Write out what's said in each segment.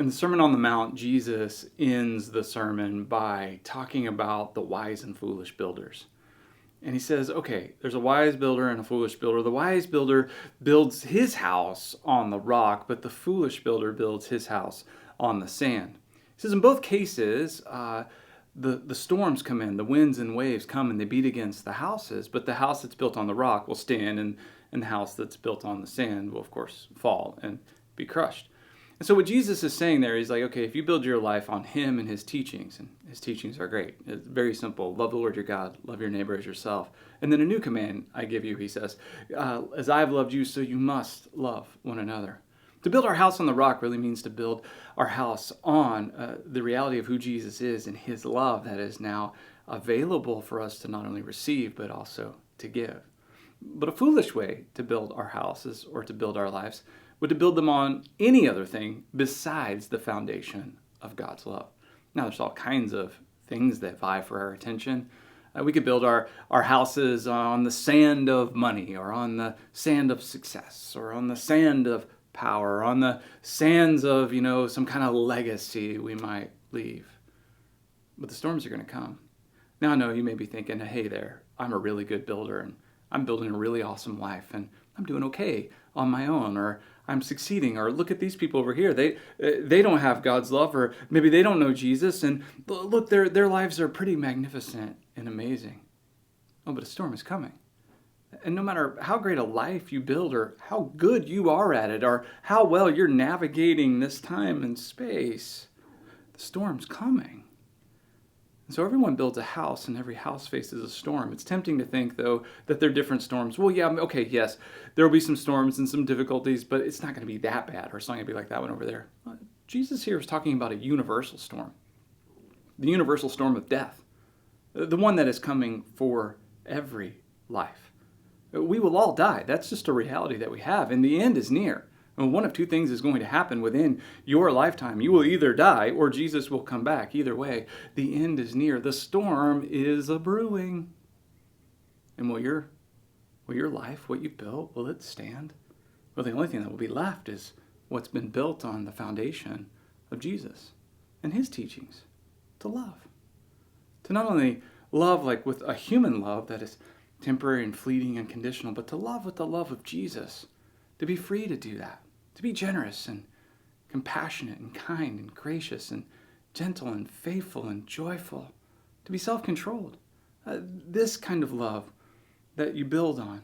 In the Sermon on the Mount, Jesus ends the sermon by talking about the wise and foolish builders. And he says, okay, there's a wise builder and a foolish builder. The wise builder builds his house on the rock, but the foolish builder builds his house on the sand. He says in both cases, the storms come in, the winds and waves come and they beat against the houses, but the house that's built on the rock will stand, and the house that's built on the sand will, of course, fall and be crushed. And so what Jesus is saying there, he's like, okay, if you build your life on him and his teachings, and his teachings are great. It's very simple. Love the Lord your God. Love your neighbor as yourself. And then a new command I give you, he says, as I have loved you, so you must love one another. To build our house on the rock really means to build our house on the reality of who Jesus is and his love that is now available for us to not only receive, but also to give. But a foolish way to build our houses or to build our lives would to build them on any other thing besides the foundation of God's love. Now, there's all kinds of things that vie for our attention. We could build our houses on the sand of money, or on the sand of success, or on the sand of power, or on the sands of, some kind of legacy we might leave. But the storms are going to come. Now, I know you may be thinking, hey there, I'm a really good builder, and I'm building a really awesome life, and I'm doing okay on my own, or I'm succeeding, or look at these people over here. They don't have God's love, or maybe they don't know Jesus, and look, their lives are pretty magnificent and amazing. Oh, but a storm is coming. And no matter how great a life you build, or how good you are at it, or how well you're navigating this time and space, the storm's coming. And so everyone builds a house, and every house faces a storm. It's tempting to think, though, that they're different storms. Well, yeah, okay, yes, there will be some storms and some difficulties, but it's not going to be that bad, or it's not going to be like that one over there. Jesus here is talking about a universal storm, the universal storm of death, the one that is coming for every life. We will all die. That's just a reality that we have, and the end is near. And one of two things is going to happen within your lifetime. You will either die or Jesus will come back. Either way, the end is near. The storm is a-brewing. And will your life, what you've built, will it stand? Well, the only thing that will be left is what's been built on the foundation of Jesus and his teachings, to love. To not only love like with a human love that is temporary and fleeting and conditional, but to love with the love of Jesus, to be free to do that. To be generous and compassionate and kind and gracious and gentle and faithful and joyful. To be self-controlled. This kind of love that you build on.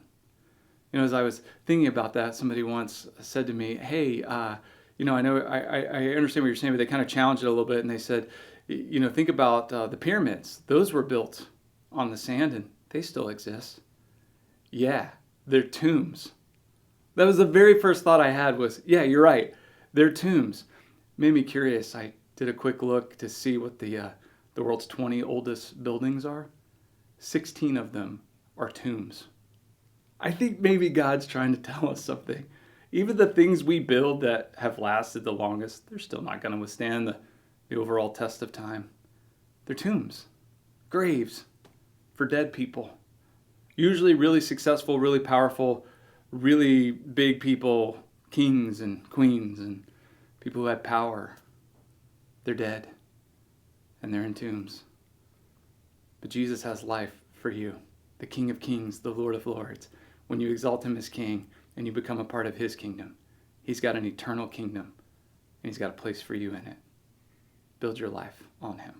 As I was thinking about that, somebody once said to me, hey, I know I understand what you're saying, but they kind of challenged it a little bit, and they said, think about the pyramids. Those were built on the sand, and they still exist. Yeah, they're tombs. That was the very first thought I had was, yeah, you're right. They're tombs. Made me curious. I did a quick look to see what the world's 20 oldest buildings are. 16 of them are tombs. I think maybe God's trying to tell us something. Even the things we build that have lasted the longest, they're still not going to withstand the overall test of time. They're tombs, graves for dead people. Usually really successful, really powerful, really big people, kings and queens and people who had power. They're dead and they're in tombs. But Jesus has life for you, the King of Kings, the Lord of Lords. When you exalt him as king and you become a part of his kingdom, he's got an eternal kingdom and he's got a place for you in it. Build your life on him.